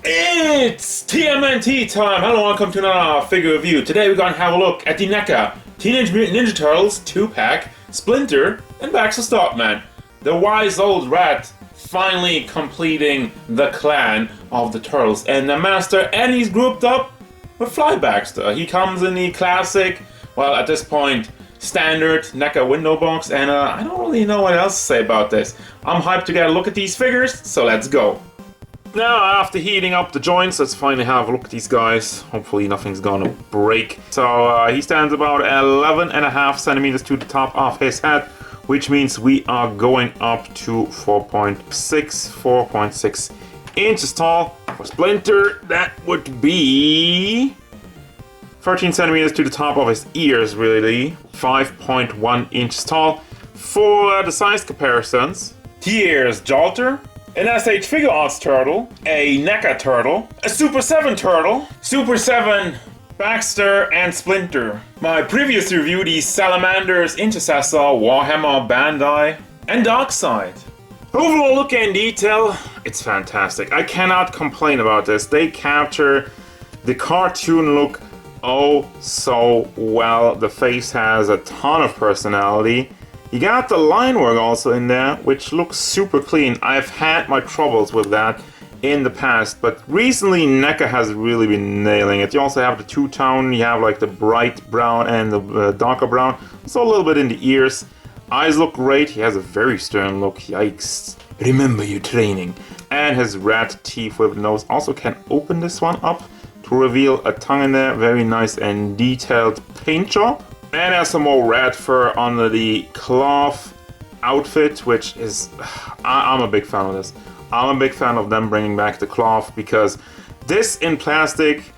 It's TMNT time! Hello, welcome to another figure review. Today we're going to have a look at the Neca Teenage Mutant Ninja Turtles 2-pack, Splinter, and Baxter Stockman. The wise old rat finally completing the clan of the Turtles and the Master, and he's grouped up with Fly Baxter. He comes in the classic, well at this point, standard Neca window box, and I don't really know what else to say about this. I'm hyped to get a look at these figures, so let's go. Now, after heating up the joints, let's finally have a look at these guys. Hopefully nothing's gonna break. So he stands about 11.5 centimeters to the top of his head, which means we are going up to 4.6 inches tall. For Splinter, that would be 13 centimeters to the top of his ears, really. 5.1 inches tall. For the size comparisons, here's Jolter, an SH Figure Arts turtle, a Neca turtle, a Super 7 turtle, Super 7 Baxter, and Splinter. My previous review, the Salamanders, Intercessor, Warhammer, Bandai, and Darkseid. Overall look and detail, it's fantastic. I cannot complain about this. They capture the cartoon look oh so well. The face has a ton of personality. You got the line work also in there, which looks super clean. I've had my troubles with that in the past, but recently Neca has really been nailing it. You also have the two-tone, you have like the bright brown and the darker brown. So a little bit in the ears. Eyes look great. He has a very stern look. Yikes. Remember your training. And his rat teeth with the nose. Also can open this one up to reveal a tongue in there. Very nice and detailed paint job. And has some more rat fur under the cloth outfit, which is... I'm a big fan of this. I'm a big fan of them bringing back the cloth, because this in plastic,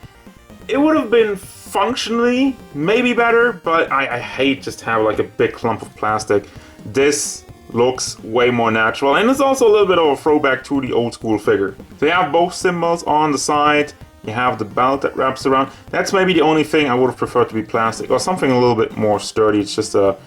it would have been functionally maybe better, but I hate just have like a big clump of plastic. This looks way more natural, and it's also a little bit of a throwback to the old school figure. They have both symbols on the side. You have the belt that wraps around. That's maybe the only thing I would have preferred to be plastic, or something a little bit more sturdy. It's just a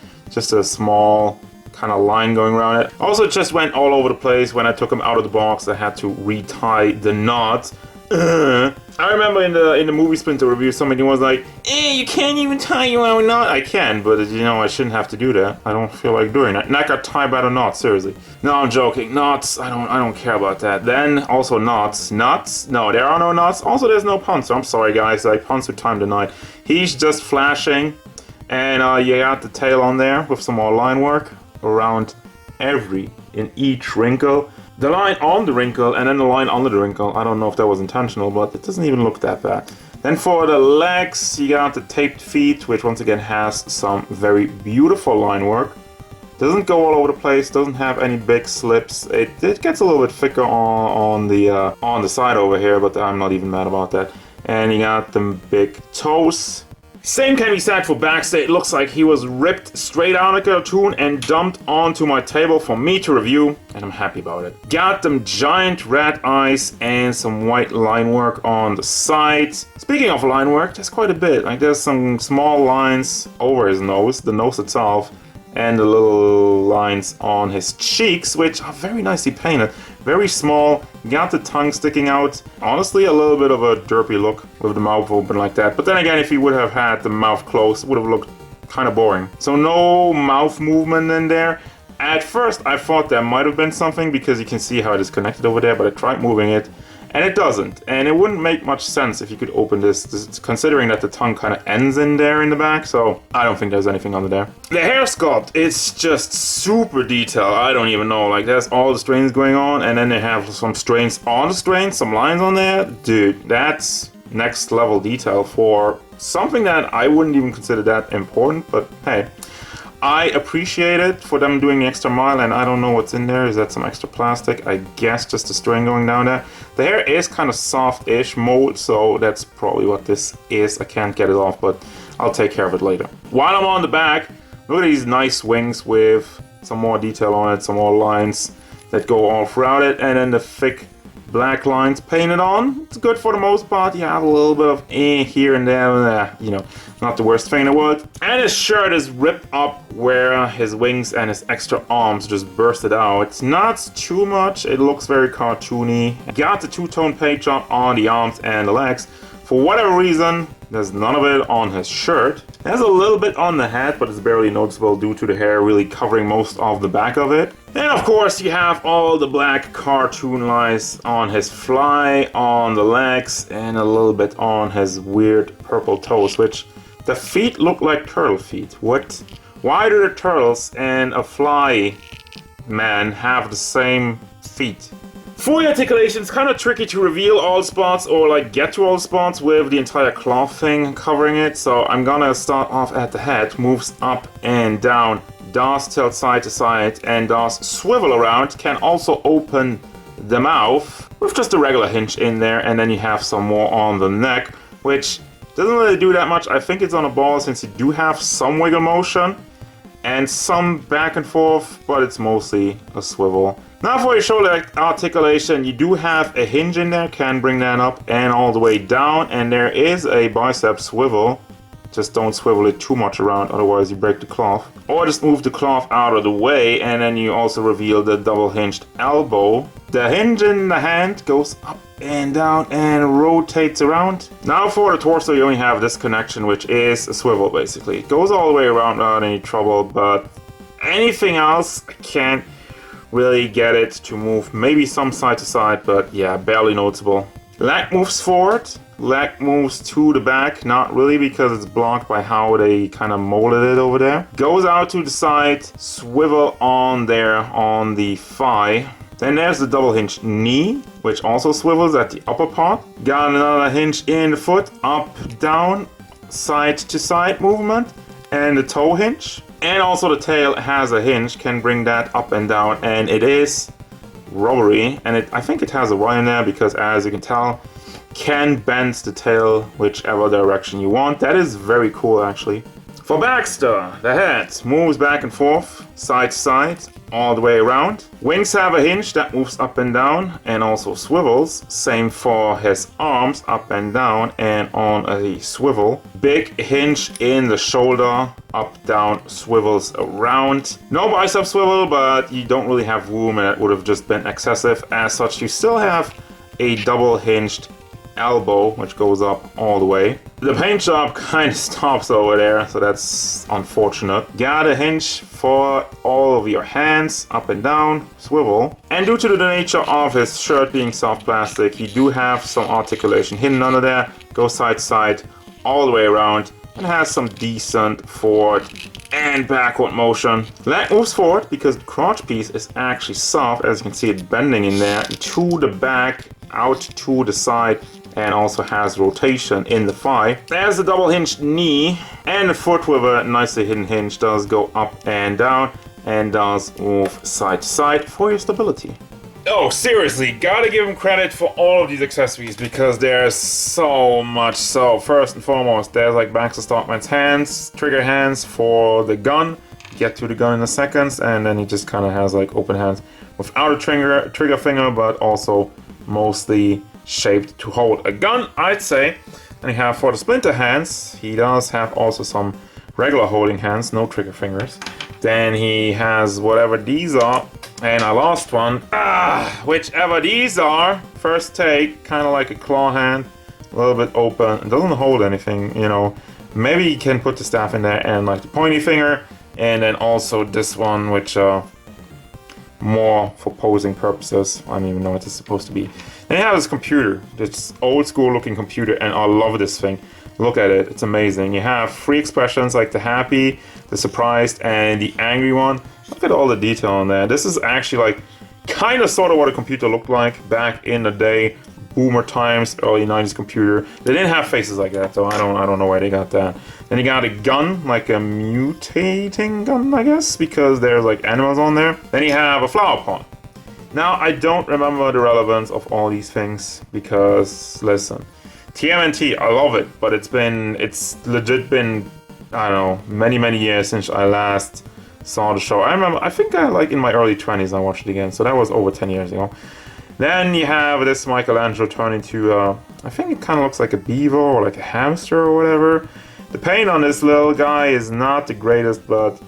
small kind of line going around it. Also, it just went all over the place when I took them out of the box. I had to retie the knots. I remember in the movie Splinter review, somebody was like, you can't even tie your own knot. I can, but you know, I shouldn't have to do that. I don't feel like doing that. And I got tied by the knot, seriously. No, I'm joking. Knots, I don't care about that. Then, also knots. Nuts? No, there are no knots. Also, there's no punts. I'm sorry, guys. I punts with time tonight. He's just flashing. And you got the tail on there with some more line work around in each wrinkle. The line on the wrinkle and then the line under the wrinkle. I don't know if that was intentional, but it doesn't even look that bad. Then for the legs, you got the taped feet, which once again has some very beautiful line work. Doesn't go all over the place, doesn't have any big slips. It gets a little bit thicker on the side over here, but I'm not even mad about that. And you got them big toes. Same can be said for Baxter. It looks like he was ripped straight out of a cartoon and dumped onto my table for me to review, and I'm happy about it. Got them giant rat eyes and some white line work on the sides. Speaking of line work, there's quite a bit. Like there's some small lines over his nose, the nose itself, and the little lines on his cheeks, which are very nicely painted. Very small, got the tongue sticking out. Honestly, a little bit of a derpy look with the mouth open like that. But then again, if he would have had the mouth closed, it would have looked kind of boring. So no mouth movement in there. At first, I thought there might have been something, because you can see how it is connected over there, but I tried moving it, and it doesn't. And it wouldn't make much sense if you could open this considering that the tongue kind of ends in there in the back, so I don't think there's anything under there. The hair sculpt is just super detailed. I don't even know, like there's all the strains going on, and then they have some strains on the strains, some lines on there. Dude, that's next level detail for something that I wouldn't even consider that important, but hey. I appreciate it for them doing the extra mile, and I don't know what's in there. Is that some extra plastic? I guess just a string going down there. The hair is kind of soft-ish mold, so that's probably what this is. I can't get it off, but I'll take care of it later. While I'm on the back, look at these nice wings with some more detail on it, some more lines that go all throughout it, and then the thick black lines painted on. It's good for the most part. You have a little bit of here and there, you know, not the worst thing in the world. And his shirt is ripped up where his wings and his extra arms just bursted out. It's not too much. It looks very cartoony. Got the two-tone paint job on the arms and the legs. For whatever reason, there's none of it on his shirt. There's a little bit on the head, but it's barely noticeable due to the hair really covering most of the back of it. And of course, you have all the black cartoon lines on his fly, on the legs, and a little bit on his weird purple toes, which the feet look like turtle feet. What? Why do the turtles and a fly man have the same feet? For the articulation, it's kind of tricky to reveal all spots or like get to all spots with the entire cloth thing covering it. So I'm gonna start off at the head, moves up and down, does tilt side to side, and does swivel around. Can also open the mouth with just a regular hinge in there, and then you have some more on the neck, which doesn't really do that much. I think it's on a ball since you do have some wiggle motion and some back and forth, but it's mostly a swivel. Now for your shoulder articulation, you do have a hinge in there, can bring that up and all the way down, and there is a bicep swivel. Just don't swivel it too much around, otherwise you break the cloth. Or just move the cloth out of the way, and then you also reveal the double hinged elbow. The hinge in the hand goes up and down and rotates around. Now for the torso, you only have this connection, which is a swivel basically. It goes all the way around without any trouble, but anything else, I can't really get it to move. Maybe some side to side, but yeah, barely noticeable. Leg moves forward, leg moves to the back, not really because it's blocked by how they kind of molded it over there. Goes out to the side, swivel on there on the thigh. Then there's the double hinge knee, which also swivels at the upper part. Got another hinge in the foot, up, down, side to side movement, and the toe hinge. And also the tail has a hinge, can bring that up and down, and it is rubbery, and I think it has a wire in there because, as you can tell, can bend the tail whichever direction you want. That is very cool actually. For Baxter, the head moves back and forth, side to side, all the way around. Wings have a hinge that moves up and down and also swivels. Same for his arms, up and down and on a swivel. Big hinge in the shoulder, up, down, swivels around. No bicep swivel, but you don't really have room and it would have just been excessive. As such, you still have a double hinged elbow, which goes up all the way. The paint job kind of stops over there, so that's unfortunate. Got a hinge for all of your hands, up and down, swivel. And due to the nature of his shirt being soft plastic, you do have some articulation hidden under there. Goes side to side, all the way around, and has some decent forward and backward motion. Leg moves forward because the crotch piece is actually soft, as you can see it bending in there, to the back, out to the side, and also has rotation in the thigh. There's the double hinged knee, and the foot with a nicely hidden hinge does go up and down and does move side to side for your stability. Oh, seriously, gotta give him credit for all of these accessories because there's so much. So first and foremost, there's like Baxter Stockman's hands, trigger hands for the gun. Get to the gun in a second, and then he just kind of has like open hands without a trigger finger, but also mostly shaped to hold a gun, I'd say. And you have for the Splinter hands, he does have also some regular holding hands, no trigger fingers. Then he has whatever these are, and I lost one. Whichever these are, first take, kind of like a claw hand, a little bit open, it doesn't hold anything, you know. Maybe you can put the staff in there and like the pointy finger, and then also this one, which more for posing purposes. I don't even know what it's supposed to be. Then you have this computer, this old school looking computer, and I love this thing. Look at it, it's amazing. You have three expressions like the happy, the surprised, and the angry one. Look at all the detail on there. This is actually like kind of sort of what a computer looked like back in the day. Boomer times, early 90s computer. They didn't have faces like that, so I don't know where they got that. Then you got a gun, like a mutating gun, I guess, because there's like animals on there. Then you have a flower pot. Now, I don't remember the relevance of all these things because, listen, TMNT, I love it, but it's legit been, I don't know, many years since I last saw the show. I remember, I think like in my early 20s I watched it again, so that was over 10 years ago. Then you have this Michelangelo turn into, I think it kind of looks like a beaver or like a hamster or whatever. The paint on this little guy is not the greatest, but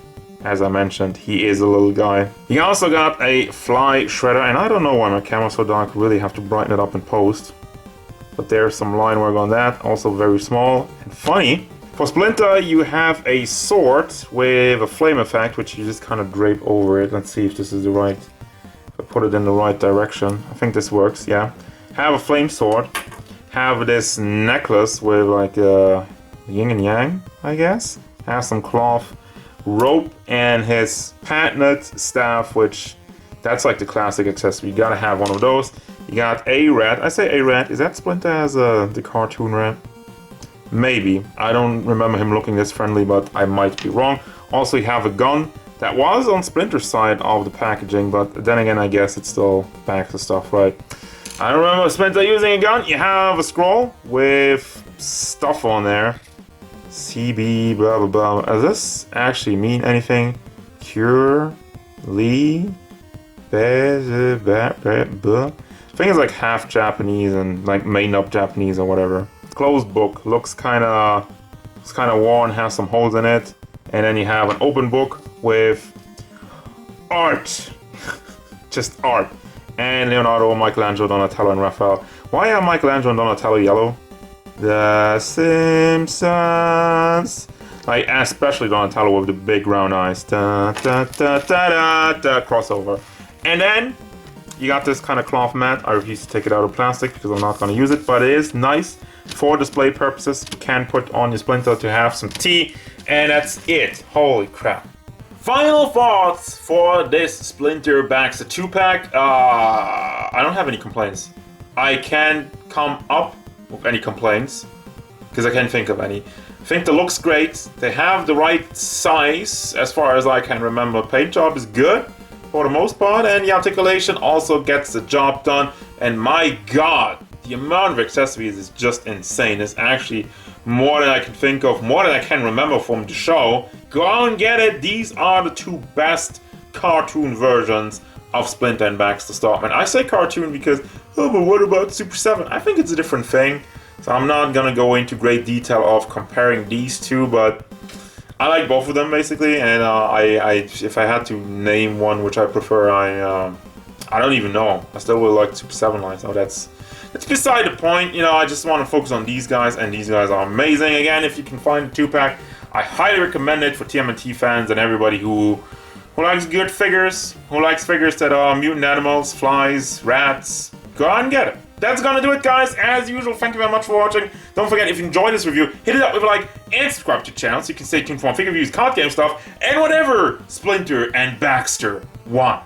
as I mentioned, he is a little guy. He also got a fly shredder, and I don't know why my camera's so dark, really have to brighten it up in post. But there's some line work on that, also very small and funny. For Splinter, you have a sword with a flame effect, which you just kind of drape over it. Let's see if this is the right... If I put it in the right direction. I think this works, yeah. Have a flame sword. Have this necklace with like a yin and yang, I guess. Have some cloth rope and his patented staff, which that's like the classic accessory. You gotta have one of those. You got a rat. I say a rat. Is that Splinter as the cartoon rat? Maybe. I don't remember him looking this friendly, but I might be wrong. Also, you have a gun that was on Splinter's side of the packaging, but then again, I guess it's still back to stuff, right? I don't remember Splinter using a gun. You have a scroll with stuff on there. CB, blah, blah, blah. Does this actually mean anything? Cure, Lee, I think it's like half Japanese and like made up Japanese or whatever. Closed book looks kind of worn, has some holes in it, and then you have an open book with art, just art, and Leonardo, Michelangelo, Donatello, and Raphael. Why are Michelangelo and Donatello yellow? The Simpsons. Like especially Donatello with the big round eyes. Da, da, da, da, da, da, crossover. And then you got this kind of cloth mat. I refuse to take it out of plastic because I'm not going to use it, but it is nice for display purposes. You can put on your Splinter to have some tea, and that's it. Holy crap. Final thoughts for this Splinter Baxter 2-pack. I don't have any complaints. I can't come up with any complaints because I can't think of any. I think the look's great. They have the right size as far as I can remember. Paint job is good for the most part, and the articulation also gets the job done. And my god, the amount of accessories is just insane. It's actually more than I can think of, more than I can remember from the show. Go and get it. These are the two best cartoon versions of Splinter and Baxter Startman. I say cartoon because, oh, but what about Super 7? I think it's a different thing. So I'm not gonna go into great detail of comparing these two, but I like both of them basically. And if I had to name one which I prefer, I don't even know. I still would like Super 7 line. So that's beside the point. You know, I just want to focus on these guys, and these guys are amazing. Again, if you can find a 2-pack, I highly recommend it for TMNT fans and everybody who likes good figures, who likes figures that are mutant animals, flies, rats. Go out and get it. That's gonna do it, guys. As usual, thank you very much for watching. Don't forget, if you enjoyed this review, hit it up with a like and subscribe to the channel so you can stay tuned for more figure reviews, card game stuff, and whatever Splinter and Baxter want.